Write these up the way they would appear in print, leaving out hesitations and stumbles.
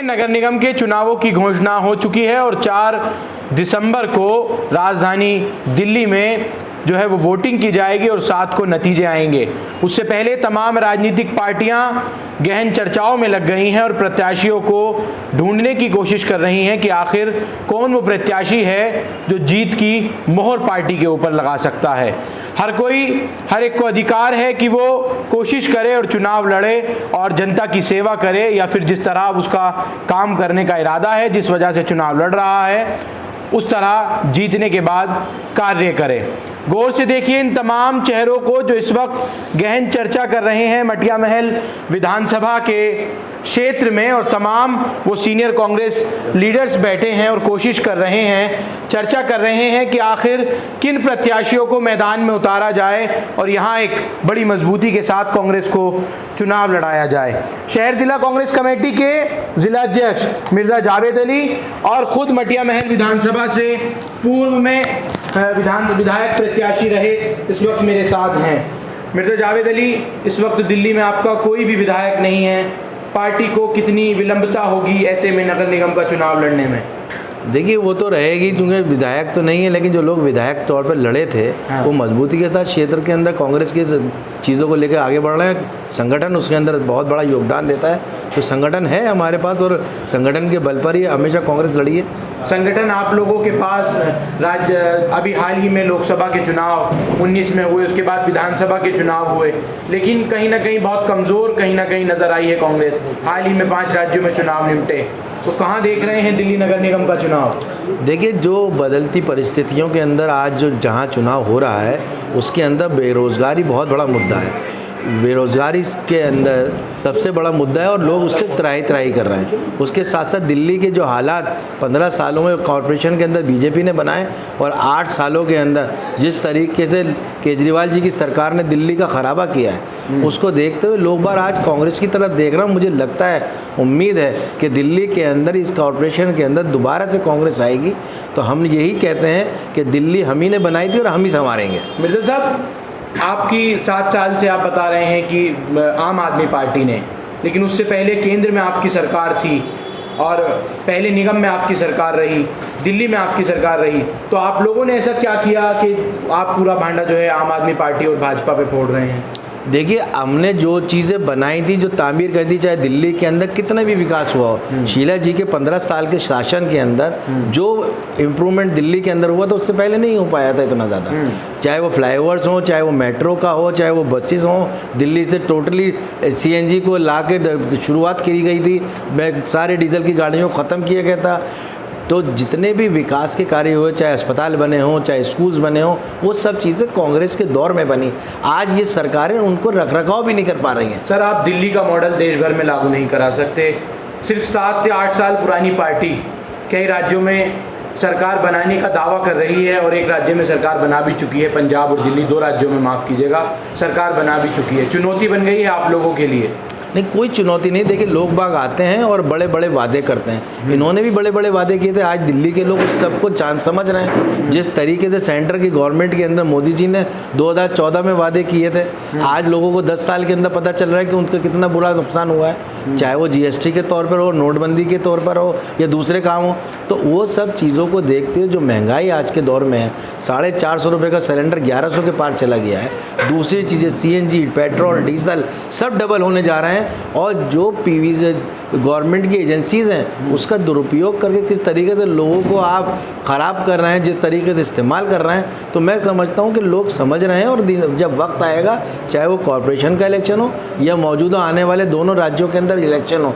नगर निगम के चुनावों की घोषणा हो चुकी है और 4 दिसंबर को राजधानी दिल्ली में जो है वो वोटिंग की जाएगी और 7 को नतीजे आएंगे। उससे पहले तमाम राजनीतिक पार्टियां गहन चर्चाओं में लग गई हैं और प्रत्याशियों को ढूंढने की कोशिश कर रही हैं कि आखिर कौन वो प्रत्याशी है जो जीत की मोहर पार्टी के ऊपर लगा सकता है। हर एक को अधिकार है कि वो कोशिश करे और चुनाव लड़े और जनता की सेवा करे, या फिर जिस तरह उसका काम करने का इरादा है, जिस वजह से चुनाव लड़ रहा है, उस तरह जीतने के बाद कार्य करे। गौर से देखिए इन तमाम चेहरों को जो इस वक्त गहन चर्चा कर रहे हैं मटिया महल विधानसभा के क्षेत्र में, और तमाम वो सीनियर कांग्रेस लीडर्स बैठे हैं और कोशिश कर रहे हैं, चर्चा कर रहे हैं कि आखिर किन प्रत्याशियों को मैदान में उतारा जाए और यहाँ एक बड़ी मजबूती के साथ कांग्रेस को चुनाव लड़ाया जाए। शहर जिला कांग्रेस कमेटी के जिला अध्यक्ष मिर्ज़ा जावेद अली और ख़ुद मटिया महल विधानसभा से पूर्व में विधायक प्रत्याशी रहे इस वक्त मेरे साथ हैं। मिर्ज़ा जावेद अली, इस वक्त दिल्ली में आपका कोई भी विधायक नहीं है, पार्टी को कितनी विलंबता होगी ऐसे में नगर निगम का चुनाव लड़ने में? देखिए वो तो रहेगी, क्योंकि विधायक तो नहीं है, लेकिन जो लोग विधायक तौर पर लड़े थे हाँ। वो मजबूती के साथ क्षेत्र के अंदर कांग्रेस की चीज़ों को लेकर आगे बढ़ रहे हैं। संगठन उसके अंदर बहुत बड़ा योगदान देता है, तो संगठन है हमारे पास और संगठन के बल पर ही हमेशा कांग्रेस लड़ी है। संगठन आप लोगों के पास अभी हाल ही में लोकसभा के चुनाव 19 में हुए, उसके बाद विधानसभा के चुनाव हुए, लेकिन कहीं ना कहीं बहुत कमज़ोर कहीं ना कहीं नज़र आई है कांग्रेस। हाल ही में 5 राज्यों में चुनाव निपटे, तो कहाँ देख रहे हैं दिल्ली नगर निगम का चुनाव? देखिए जो बदलती परिस्थितियों के अंदर आज जो जहाँ चुनाव हो रहा है उसके अंदर बेरोज़गारी बहुत बड़ा मुद्दा है। बेरोज़गारी के अंदर सबसे बड़ा मुद्दा है और लोग उससे त्राही कर रहे हैं। उसके साथ साथ दिल्ली के जो हालात 15 सालों में कॉरपोरेशन के अंदर बीजेपी ने बनाए और 8 सालों के अंदर जिस तरीके से केजरीवाल जी की सरकार ने दिल्ली का खराबा किया है, उसको देखते हुए लोग बार आज कांग्रेस की तरफ देख रहे हैं। मुझे लगता है, उम्मीद है कि दिल्ली के अंदर इस कॉरपोरेशन के अंदर दोबारा से कांग्रेस आएगी। तो हम यही कहते हैं कि दिल्ली हम ही ने बनाई थी और हम ही संवारेंगे। मिर्ज़ा साहब, आपकी 7 साल से आप बता रहे हैं कि आम आदमी पार्टी ने, लेकिन उससे पहले केंद्र में आपकी सरकार थी और पहले निगम में आपकी सरकार रही, दिल्ली में आपकी सरकार रही, तो आप लोगों ने ऐसा क्या किया कि आप पूरा भांडा जो है आम आदमी पार्टी और भाजपा पे फोड़ रहे हैं? देखिए हमने जो चीज़ें बनाई थी, जो तामीर कर दी, चाहे दिल्ली के अंदर कितना भी विकास हुआ हो, शीला जी के 15 साल के शासन के अंदर जो इम्प्रूवमेंट दिल्ली के अंदर हुआ था उससे पहले नहीं हो पाया था इतना ज़्यादा। चाहे वो फ्लाईओवर्स हो, चाहे वो मेट्रो का हो, चाहे वो बसेस हो, दिल्ली से टोटली CNG को ला के शुरुआत की गई थी, सारे डीजल की गाड़ियों को ख़त्म किया गया था। तो जितने भी विकास के कार्य हुए, चाहे अस्पताल बने हों, चाहे स्कूल्स बने हों, वो सब चीज़ें कांग्रेस के दौर में बनी। आज ये सरकारें उनको रखरखाव भी नहीं कर पा रही हैं। सर, आप दिल्ली का मॉडल देश भर में लागू नहीं करा सकते। सिर्फ 7 से 8 साल पुरानी पार्टी कई राज्यों में सरकार बनाने का दावा कर रही है और एक राज्य में सरकार बना भी चुकी है, पंजाब और दिल्ली 2 राज्यों में, माफ़ कीजिएगा, सरकार बना भी चुकी है। चुनौती बन गई है आप लोगों के लिए? नहीं, कोई चुनौती नहीं। देखिए लोग बाग आते हैं और बड़े बड़े वादे करते हैं। इन्होंने भी बड़े बड़े वादे किए थे। आज दिल्ली के लोग सबको समझ रहे हैं। जिस तरीके से सेंटर की गवर्नमेंट के अंदर मोदी जी ने 2014 में वादे किए थे, आज लोगों को 10 साल के अंदर पता चल रहा है कि उनका कितना बुरा नुकसान हुआ है, चाहे वो GST के तौर पर हो, नोटबंदी के तौर पर हो या दूसरे काम हो। तो वो सब चीज़ों को देखते हुए जो महंगाई आज के दौर में है, 450 रुपये का सिलेंडर 1100 के पार चला गया है। दूसरी चीज़ें CNG, पेट्रोल, डीजल सब डबल होने जा रहे हैं। और जो PV गवर्नमेंट की एजेंसीज़ हैं उसका दुरुपयोग करके किस तरीके से लोगों को आप ख़राब कर रहे हैं, जिस तरीके से इस्तेमाल कर रहे हैं, तो मैं समझता हूं कि लोग समझ रहे हैं। और जब वक्त आएगा, चाहे वो कॉरपोरेशन का इलेक्शन हो या मौजूदा आने वाले दोनों राज्यों के अंदर इलेक्शन हो,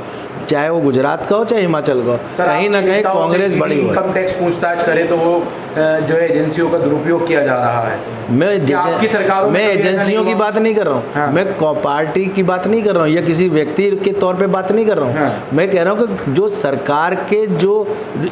चाहे वो गुजरात का हो चाहे हिमाचल का हो, कहीं ना कहीं कांग्रेस बड़ी हो। इनकम टैक्स पूछताछ करे तो वो जो है एजेंसियों का दुरुपयोग किया जा रहा है। मैं एजेंसियों की बात नहीं कर रहा हूँ। हाँ। मैं पार्टी की बात नहीं कर रहा हूँ या किसी व्यक्ति के तौर पे बात नहीं कर रहा हूँ। हाँ। मैं कह रहा हूँ कि जो सरकार के जो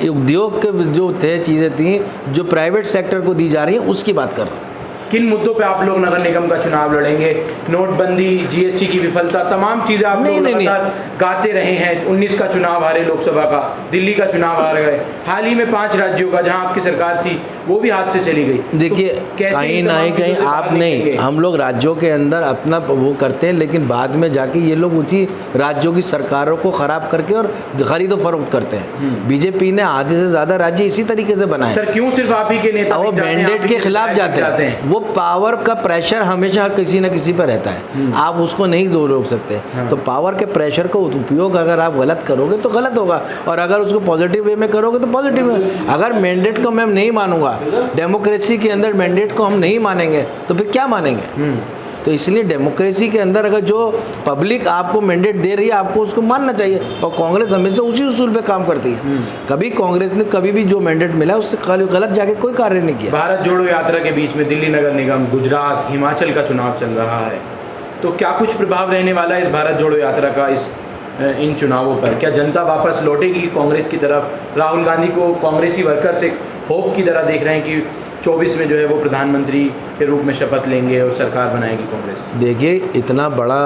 उद्योग के जो थे चीज़ें थी जो प्राइवेट सेक्टर को दी जा रही हैं उसकी बात कर रहा हूँ। किन मुद्दों पे आप लोग नगर निगम का चुनाव लड़ेंगे? नोटबंदी, जीएसटी की विफलता, तमाम चीजें आप लोग लगातार गाते रहे हैं। 19 का चुनाव हारे लोकसभा का, दिल्ली का चुनाव हार गए, हाल ही में 5 राज्यों का जहां आपकी सरकार थी वो भी हाथ से चली गई। देखिए कहीं ना कहीं आप नहीं, हम लोग राज्यों के अंदर अपना वो करते हैं, लेकिन बाद में जाके ये लोग उसी राज्यों की सरकारों को खराब करके और खरीदो फरोख्त करते हैं। बीजेपी ने आधे से ज्यादा राज्य इसी तरीके से बनाए। सर क्यों सिर्फ आप ही के नेता वो मैंडेट के खिलाफ जाते हैं? वो पावर का प्रेशर हमेशा किसी न किसी पर रहता है, आप उसको नहीं रोक सकते। तो पावर के प्रेशर का उपयोग अगर आप गलत करोगे तो गलत होगा, और अगर उसको पॉजिटिव वे में करोगे तो पॉजिटिव वे। अगर मैंडेट को मैं नहीं मानूंगा, डेमोक्रेसी के अंदर मैंडेट को हम नहीं मानेंगे तो फिर क्या मानेंगे? तो इसलिए डेमोक्रेसी के अंदर अगर जो पब्लिक आपको मैंडेट दे रही है आपको उसको मानना चाहिए, और कांग्रेस हमेशा उसी उसूल पे काम करती है। कभी कांग्रेस ने कभी भी जो मैंडेट मिला उससे गलत जाके कोई कार्य नहीं किया। भारत जोड़ो यात्रा के बीच में दिल्ली नगर निगम, गुजरात, हिमाचल का चुनाव चल रहा है, तो क्या कुछ प्रभाव रहने वाला है इस भारत जोड़ो यात्रा का इन चुनावों पर? क्या जनता वापस लौटेगी कांग्रेस की तरफ? राहुल गांधी को कांग्रेसी वर्कर्स एक होप की तरह देख रहे हैं कि 24 में जो है वो प्रधानमंत्री के रूप में शपथ लेंगे और सरकार बनाएगी कांग्रेस। देखिए इतना बड़ा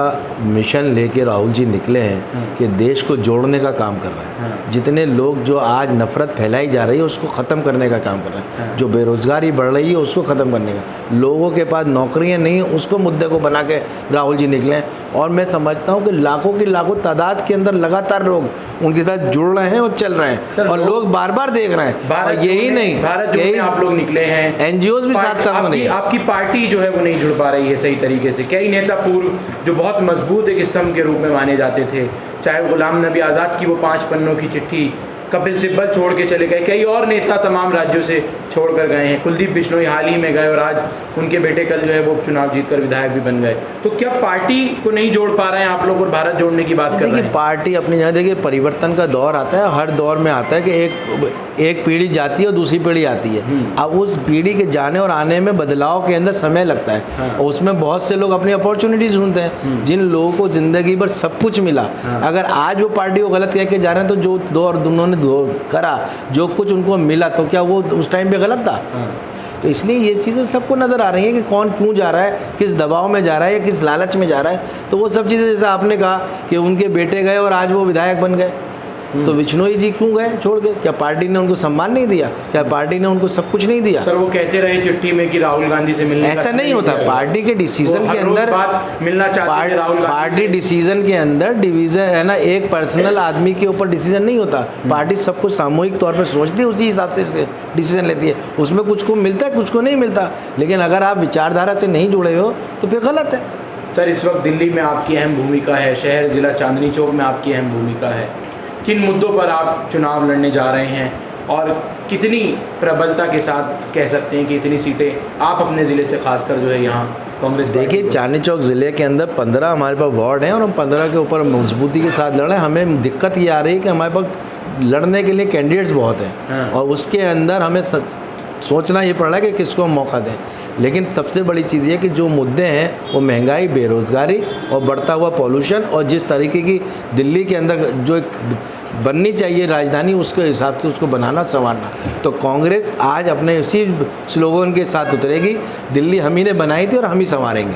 मिशन लेके राहुल जी निकले हैं कि देश को जोड़ने का काम कर रहे हैं। जितने लोग जो आज नफरत फैलाई जा रही है उसको ख़त्म करने का काम कर रहे हैं। जो बेरोज़गारी बढ़ रही है उसको ख़त्म करने का, लोगों के पास नौकरियां नहीं हैं उसको मुद्दे को बना के राहुल जी निकले हैं। और मैं समझता हूँ कि लाखों की लाखों तादाद के अंदर लगातार लोग उनके साथ जुड़ रहे हैं और चल रहे हैं, और लोग बार बार देख रहे हैं। और यही नहीं, भारत जोड़ो आप लोग निकले हैं, एनजीओज भी साथ काम नहीं। आपकी पार्टी जो है वो नहीं जुड़ पा रही है सही तरीके से। कई नेता पूर्व जो बहुत मजबूत एक स्तंभ के रूप में माने जाते थे, चाहे गुलाम नबी आज़ाद की वो 5 पन्नों की चिट्ठी, कपिल सिब्बल छोड़ के चले गए, कई और नेता तमाम राज्यों से छोड़कर गए हैं, कुलदीप बिश्नोई हाल ही में गए और आज उनके बेटे कल जो है वो चुनाव जीतकर विधायक भी बन गए। तो क्या पार्टी को नहीं जोड़ पा रहे हैं आप लोग और भारत जोड़ने की बात कर रहे हैं? पार्टी अपनी जगह, देखिए परिवर्तन का दौर आता है, हर दौर में आता है कि एक पीढ़ी जाती है और दूसरी पीढ़ी आती है। अब उस पीढ़ी के जाने और आने में बदलाव के अंदर समय लगता है, और उसमें बहुत से लोग अपनी अपॉर्चुनिटीज ढूंढते हैं। जिन लोगों को जिंदगी भर सब कुछ मिला, अगर आज वो पार्टी को गलत कह के जा रहे हैं तो जो दौर उन्होंने करा, जो कुछ उनको मिला, तो क्या वो उस टाइम पे गलत था? तो इसलिए ये चीज़ें सबको नज़र आ रही हैं कि कौन क्यों जा रहा है, किस दबाव में जा रहा है या किस लालच में जा रहा है। तो वो सब चीज़ें, जैसे आपने कहा कि उनके बेटे गए और आज वो विधायक बन गए, तो बिश्नोई जी क्यों गए छोड़ के? क्या पार्टी ने उनको सम्मान नहीं दिया? क्या पार्टी ने उनको सब कुछ नहीं दिया? सर वो कहते रहे चिट्ठी में कि राहुल गांधी से मिलने, ऐसा नहीं होता। पार्टी के डिसीजन के अंदर मिलना चाहते हैं राहुल गांधी। पार्टी डिसीजन के अंदर डिवीजन है ना, एक पर्सनल आदमी के ऊपर डिसीजन नहीं होता। पार्टी सब कुछ सामूहिक तौर पर सोचती है, उसी हिसाब से डिसीजन लेती है। उसमें कुछ को मिलता है, कुछ को नहीं मिलता। लेकिन अगर आप विचारधारा से नहीं जुड़े हो तो फिर गलत है। सर इस वक्त दिल्ली में आपकी अहम भूमिका है, शहर जिला चांदनी चौक में आपकी अहम भूमिका है। किन मुद्दों पर आप चुनाव लड़ने जा रहे हैं और कितनी प्रबलता के साथ कह सकते हैं कि इतनी सीटें आप अपने ज़िले से खासकर जो है यहाँ कांग्रेस? देखिए चांदनी चौक ज़िले के अंदर 15 हमारे पास वार्ड हैं और हम 15 के ऊपर मजबूती के साथ लड़ रहे हैं। हमें दिक्कत ये आ रही है कि हमारे पास लड़ने के लिए कैंडिडेट्स बहुत हैं, और उसके अंदर हमें सोचना ये पड़ रहा है कि किसको हम मौका दें। लेकिन सबसे बड़ी चीज़ ये कि जो मुद्दे हैं वो महंगाई, बेरोज़गारी और बढ़ता हुआ पॉल्यूशन, और जिस तरीके की दिल्ली के अंदर जो एक बननी चाहिए राजधानी, उसके हिसाब से उसको बनाना, संवारना। तो कांग्रेस आज अपने इसी स्लोगन के साथ उतरेगी, दिल्ली हम ही ने बनाई थी और हम ही संवारेंगे।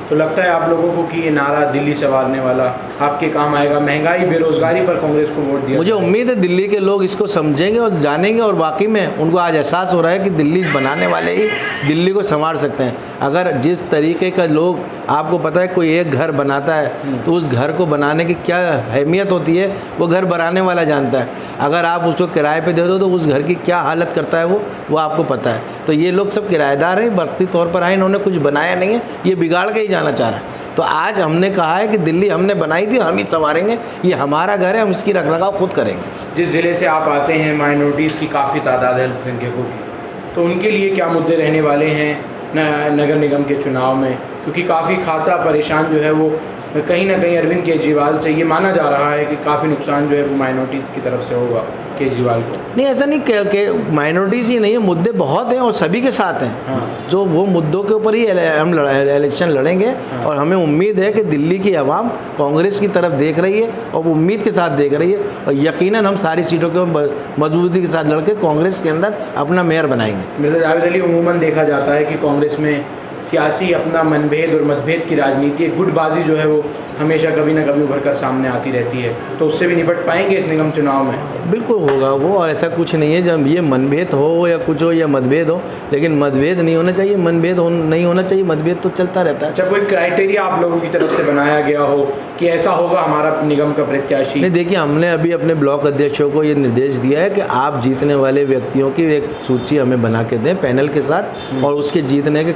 तो लगता है आप लोगों को कि ये नारा दिल्ली संवारने वाला आपके काम आएगा? महंगाई, बेरोजगारी पर कांग्रेस को वोट दिया। मुझे उम्मीद है दिल्ली के लोग इसको समझेंगे और जानेंगे, और वाकई में उनको आज एहसास हो रहा है कि दिल्ली बनाने वाले ही दिल्ली को संवार सकते हैं। अगर जिस तरीके का लोग, आपको पता है कोई एक घर बनाता है तो उस घर को बनाने की क्या अहमियत होती है वो घर बनाने वाला जानता है। अगर आप उसको किराए पे दे दो तो उस घर की क्या हालत करता है वो आपको पता है। तो ये लोग सब किराएदार हैं, वक्ती तौर पर आए, इन्होंने कुछ बनाया नहीं है, ये बिगाड़ के ही जाना चाह रहा है। तो आज हमने कहा है कि दिल्ली हमने बनाई थी, हम ही संवारेंगे, ये हमारा घर है, हम इसकी रखरखाव खुद करेंगे। जिस ज़िले से आप आते हैं माइनॉरिटीज़ की काफ़ी तादाद है, अल्पसंख्यकों की, तो उनके लिए क्या मुद्दे रहने वाले हैं नगर निगम के चुनाव में? क्योंकि काफ़ी खासा परेशान जो है वो कहीं ना कहीं अरविंद केजरीवाल से ये माना जा रहा है कि काफ़ी नुकसान जो है वो माइनॉरिटीज़ की तरफ से होगा केजरीवाल को। नहीं, ऐसा नहीं कि माइनॉरिटीज़ ही नहीं है, मुद्दे बहुत हैं और सभी के साथ हैं। हाँ। जो वो मुद्दों के ऊपर ही हम इलेक्शन लड़ेंगे। हाँ। और हमें उम्मीद है कि दिल्ली की आवाम कांग्रेस की तरफ देख रही है और वो उम्मीद के साथ देख रही है, और यकीनन हम सारी सीटों के मजबूती के साथ लड़के कांग्रेस के अंदर अपना मेयर बनाएंगे। मिर्ज़ा जावेद अली, उमूमन देखा जाता है कि कांग्रेस में सियासी अपना मनभेद और मतभेद की राजनीति, एक गुटबाजी जो है वो हमेशा कभी ना कभी उभर कर सामने आती रहती है, तो उससे भी निपट पाएंगे इस निगम चुनाव में? बिल्कुल होगा वो, और ऐसा कुछ नहीं है जब ये मनभेद हो या कुछ हो या मतभेद हो, लेकिन मतभेद नहीं होना चाहिए, मनभेद नहीं होना चाहिए, मतभेद तो चलता रहता है। अच्छा, कोई क्राइटेरिया आप लोगों की तरफ से बनाया गया हो कि ऐसा होगा हमारा निगम का प्रत्याशी? नहीं, देखिए, हमने अभी अपने ब्लॉक अध्यक्षों को ये निर्देश दिया है कि आप जीतने वाले व्यक्तियों की एक सूची हमें बना के दें पैनल के साथ, और उसके जीतने के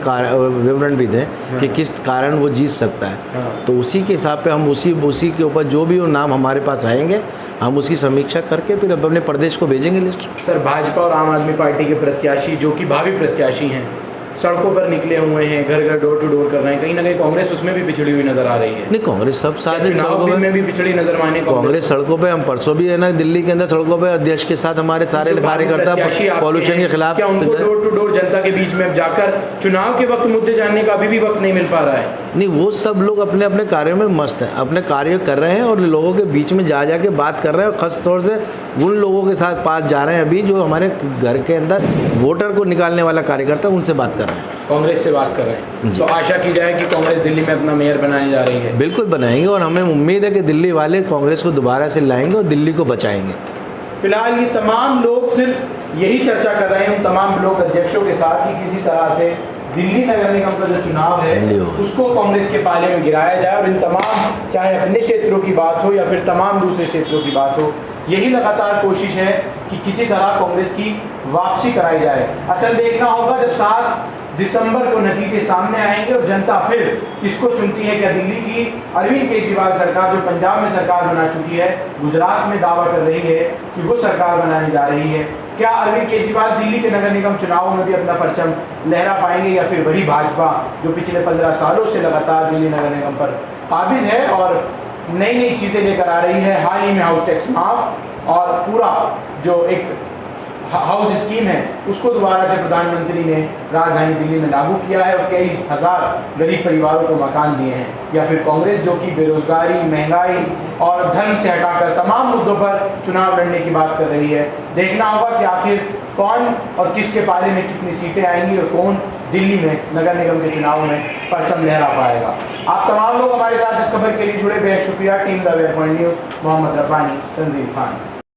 विवरण भी दें कि किस कारण वो जीत सकता है। तो उसी के हिसाब पे हम उसी के ऊपर जो भी वो नाम हमारे पास आएंगे हम उसकी समीक्षा करके फिर अब अपने प्रदेश को भेजेंगे लिस्ट। सर, भाजपा और आम आदमी पार्टी के प्रत्याशी जो कि भावी प्रत्याशी हैं, सड़कों पर निकले हुए हैं, घर घर डोर टू डोर कर रहे हैं, कहीं ना कहीं कांग्रेस उसमें भी पिछड़ी हुई नजर आ रही है। नहीं, कांग्रेस सब साथ चुनाव में भी पिछड़ी नजर माने कांग्रेस सड़कों पे, हम परसों भी है ना दिल्ली के अंदर सड़कों पे अध्यक्ष के साथ हमारे सारे कार्यकर्ता पॉल्यूशन के खिलाफ। क्या उनको डोर टू डोर जनता के बीच में जाकर चुनाव के वक्त मुद्दे जानने का अभी भी वक्त नहीं मिल पा रहा है? नहीं, वो सब लोग अपने अपने कार्यों में मस्त हैं, अपने कार्य कर रहे हैं और लोगों के बीच में जा के बात कर रहे हैं, और खास तौर से उन लोगों के साथ पास जा रहे हैं अभी जो हमारे घर के अंदर वोटर को निकालने वाला कार्यकर्ता, उनसे बात कर रहे हैं, कांग्रेस से बात कर रहे हैं। तो आशा की जाए कि कांग्रेस दिल्ली में अपना मेयर बनाने जा रही है। बिल्कुल बनाएंगे, और हमें उम्मीद है कि दिल्ली वाले कांग्रेस को दोबारा से लाएंगे और दिल्ली को बचाएंगे। फिलहाल ये तमाम लोग सिर्फ यही चर्चा कर रहे हैं उन तमाम ब्लॉक अध्यक्षों के साथ कि किसी तरह से दिल्ली नगर निगम का जो चुनाव है उसको कांग्रेस के पाले में गिराया जाए, और इन तमाम, चाहे अपने क्षेत्रों की बात हो या फिर तमाम दूसरे क्षेत्रों की बात हो, यही लगातार कोशिश है कि किसी तरह कांग्रेस की वापसी कराई जाए। असल देखना होगा जब 7 दिसंबर को नतीजे सामने आएंगे और जनता फिर किसको चुनती है। क्या दिल्ली की अरविंद केजरीवाल सरकार, जो पंजाब में सरकार बना चुकी है, गुजरात में दावा कर रही है कि वो सरकार बनाने जा रही है, क्या अरविंद केजरीवाल दिल्ली के नगर निगम चुनावों में भी अपना परचम लहरा पाएंगे, या फिर वही भाजपा जो पिछले 15 सालों से लगातार दिल्ली नगर निगम पर काबिज है और नई नई चीज़ें लेकर आ रही है। हाल ही में हाउस टैक्स माफ और पूरा जो एक हाउस स्कीम है उसको दोबारा से प्रधानमंत्री ने राजधानी दिल्ली में लागू किया है और कई हज़ार गरीब परिवारों को मकान दिए हैं। या फिर कांग्रेस जो कि बेरोजगारी, महंगाई और धर्म से हटाकर तमाम मुद्दों पर चुनाव लड़ने की बात कर रही है। देखना होगा कि आखिर कौन और किसके पाले में कितनी सीटें आएंगी और कौन दिल्ली में नगर निगम के चुनाव में परचम लहरा पाएगा। आप तमाम लोग हमारे साथ इस खबर के लिए जुड़े, बेहद शुक्रिया। Team the where point news, Mohammad Rabbani, Sanjeev Khan.